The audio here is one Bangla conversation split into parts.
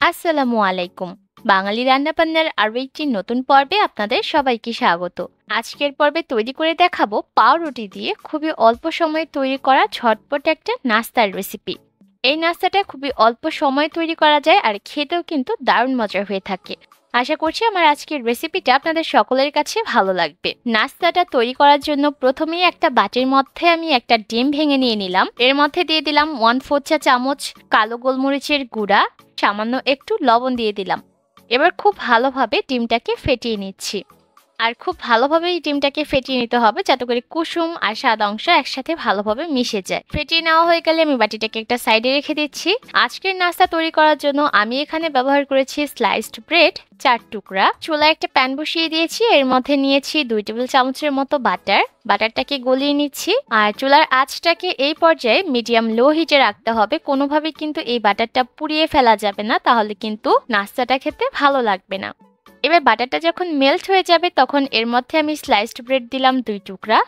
আসসালামু আলাইকুম। বাঙালি রান্নাবান্নার আরো একটি নতুন পর্বে আপনাদের সবাইকে স্বাগত। আজকের পর্বে তৈরি করে দেখাবো পাউরুটি দিয়ে খুবই অল্প সময়ে তৈরি করা ঝটপট একটা নাস্তার রেসিপি। এই নাস্তাটা খুবই অল্প সময়ে তৈরি করা যায় আর খেতেও কিন্তু দারুণ মজার হয়ে থাকে। আশা করছি আমার আজকের রেসিপিটা আপনাদের সকলের কাছে ভালো লাগবে। নাস্তাটা তৈরি করার জন্য প্রথমেই একটা বাটির মধ্যে আমি একটা ডিম ভেঙে নিয়ে নিলাম। এর মধ্যে দিয়ে দিলাম 1/4 চা চামচ কালো গোলমরিচের গুঁড়া, সামান্য একটু লবণ দিয়ে দিলাম। এবার খুব ভালোভাবে ডিমটাকে ফেটিয়ে নিচ্ছি। আর খুব ভালোভাবে এই ডিমটাকে ফেটিয়ে নিতে হবে যাতে করে কুসুম আর সাদা অংশ একসাথে ভালোভাবে মিশে যায়। ফেটিয়ে নেওয়া হয়ে গেলে আমি বাটিটাকে একটা সাইডে রেখে দিচ্ছি। আজকের নাস্তা তৈরি করার জন্য আমি এখানে ব্যবহার করেছি স্লাইসড ব্রেড 4 টুকরা। চুলায় একটা প্যান বসিয়ে দিয়েছি, এর মধ্যে নিয়েছি 2 টেবিল চামচের মতো বাটারটাকে গলিয়ে নিচ্ছি। আর চুলার আঁচটাকে এই পর্যায়ে মিডিয়াম লো হিটে রাখতে হবে। কোনোভাবে কিন্তু এই বাটারটা পুড়িয়ে ফেলা যাবে না, তাহলে কিন্তু নাস্তাটা খেতে ভালো লাগবে না। এবার বাটারটা যখন মেল্ট হয়ে যাবে তখন এর মধ্যে আমি স্লাইসড ব্রেড দিলাম 2 টুকরা।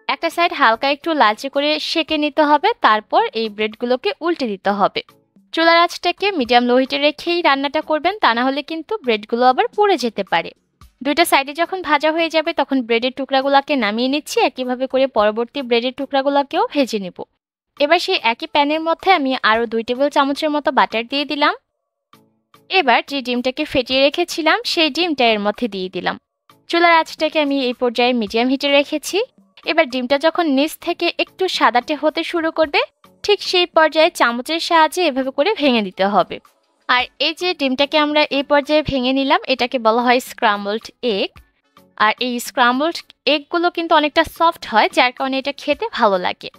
একটা সাইড হালকা একটু লালচে করে সেঁকে নিতে হবে, তারপর এই ব্রেডগুলোকে উল্টে দিতে হবে। চুলার আঁচটাকে মিডিয়াম লো হিটে রেখেই রান্নাটা করবেন, তা না হলে কিন্তু ব্রেডগুলো আবার পুড়ে যেতে পারে। দুইটা সাইডে যখন ভাজা হয়ে যাবে তখন ব্রেডের টুকরাগুলোকে নামিয়ে নিচ্ছি। একইভাবে করে পরবর্তী ব্রেডের টুকরাগুলোকেও ভেজে নিব। এবার সেই একই প্যানের মধ্যে আমি আরও 2 টেবিল চামচের মতো বাটার দিয়ে দিলাম। এবার যে ডিমটাকে ফেটিয়ে রেখেছিলাম সেই ডিমটা এর মধ্যে দিয়ে দিলাম। চুলার আঁচটাকে আমি এই পর্যায়ে মিডিয়াম হিটে রেখেছি। এবার ডিমটা যখন নিচ থেকে একটু সাদাটে হতে শুরু করবে ঠিক সেই পর্যায়ে চামচের সাহায্যে এভাবে করে ভেঙে দিতে হবে। আর এই যে ডিমটাকে আমরা এই পর্যায়ে ভেঙে নিলাম, এটাকে বলা হয় স্ক্রাম্বলড এগ। আর এই স্ক্রাম্বলড এগগুলো কিন্তু অনেকটা সফট হয়, যার কারণে এটা খেতে ভালো লাগে।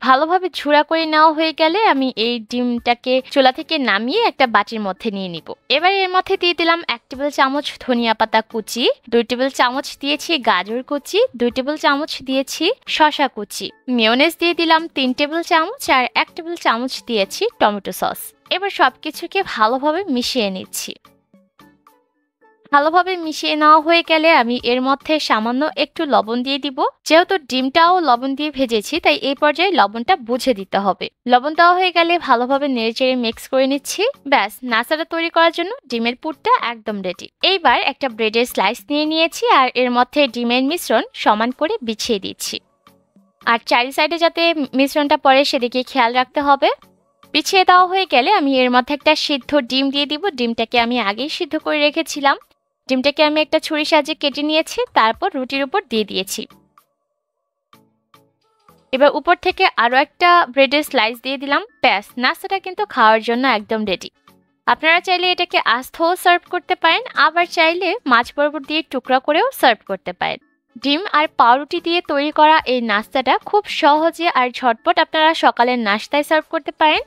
ভালোভাবে ঝুড়া করে নেওয়া হয়ে গেলে আমি এই ডিমটাকে চুলা থেকে নামিয়ে একটা বাটির মধ্যে নিয়ে নিব। এবার এর মধ্যে দিয়ে দিলাম 1 টেবিল চামচ ধনিয়া পাতা কুচি, 2 টেবিল চামচ দিয়েছি গাজর কুচি, 2 টেবিল চামচ দিয়েছি শসা কুচি, মেয়োনেজ দিয়ে দিলাম 3 টেবিল চামচ আর 1 টেবিল চামচ দিয়েছি টমেটো সস। এবার সবকিছুকে ভালোভাবে মিশিয়ে নিচ্ছি। ভালোভাবে মিশিয়ে নেওয়া হয়ে গেলে আমি এর মধ্যে সামান্য একটু লবণ দিয়ে দিব। যেহেতু ডিমটাও লবণ দিয়ে ভেজেছি তাই এই পর্যায়ে লবণটা বুঝে দিতে হবে। লবণ দেওয়া হয়ে গেলে ভালোভাবে নেড়েচেড়ে মিক্স করে নিচ্ছি। ব্যাস, নাস্তাটা তৈরি করার জন্য ডিমের পুরটা একদম রেডি। এইবার একটা ব্রেডের স্লাইস নিয়ে নিয়েছি আর এর মধ্যে ডিমের মিশ্রণ সমান করে বিছিয়ে দিচ্ছি। আর চারি সাইডে যাতে মিশ্রণটা পড়ে সেদিকে খেয়াল রাখতে হবে। বিছিয়ে দেওয়া হয়ে গেলে আমি এর মধ্যে একটা সিদ্ধ ডিম দিয়ে দিব। ডিমটাকে আমি আগেই সিদ্ধ করে রেখেছিলাম। ডিমটাকে আমি একটা ছুরির সাহায্যে কেটে নিয়েছি, তারপর রুটির উপর দিয়ে দিয়েছি। এবার উপর থেকে আরও একটা ব্রেডের স্লাইস দিয়ে দিলাম। ব্যাস, নাস্তাটা কিন্তু খাওয়ার জন্য একদম রেডি। আপনারা চাইলে এটাকে আস্তেও সার্ভ করতে পারেন, আবার চাইলে মাছ বরবর দিয়ে টুকরা করেও সার্ভ করতে পারেন। ডিম আর পাউরুটি দিয়ে তৈরি করা এই নাস্তাটা খুব সহজে আর ঝটপট আপনারা সকালের নাস্তায় সার্ভ করতে পারেন,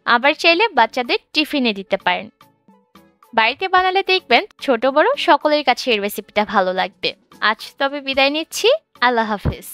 আবার চাইলে বাচ্চাদের টিফিনে দিতে পারেন। বাড়িতে বানালে দেখবেন ছোট বড় সকলের কাছে এই রেসিপিটা ভালো লাগবে। আজ তবে বিদায় নিচ্ছি। আল্লাহ হাফেজ।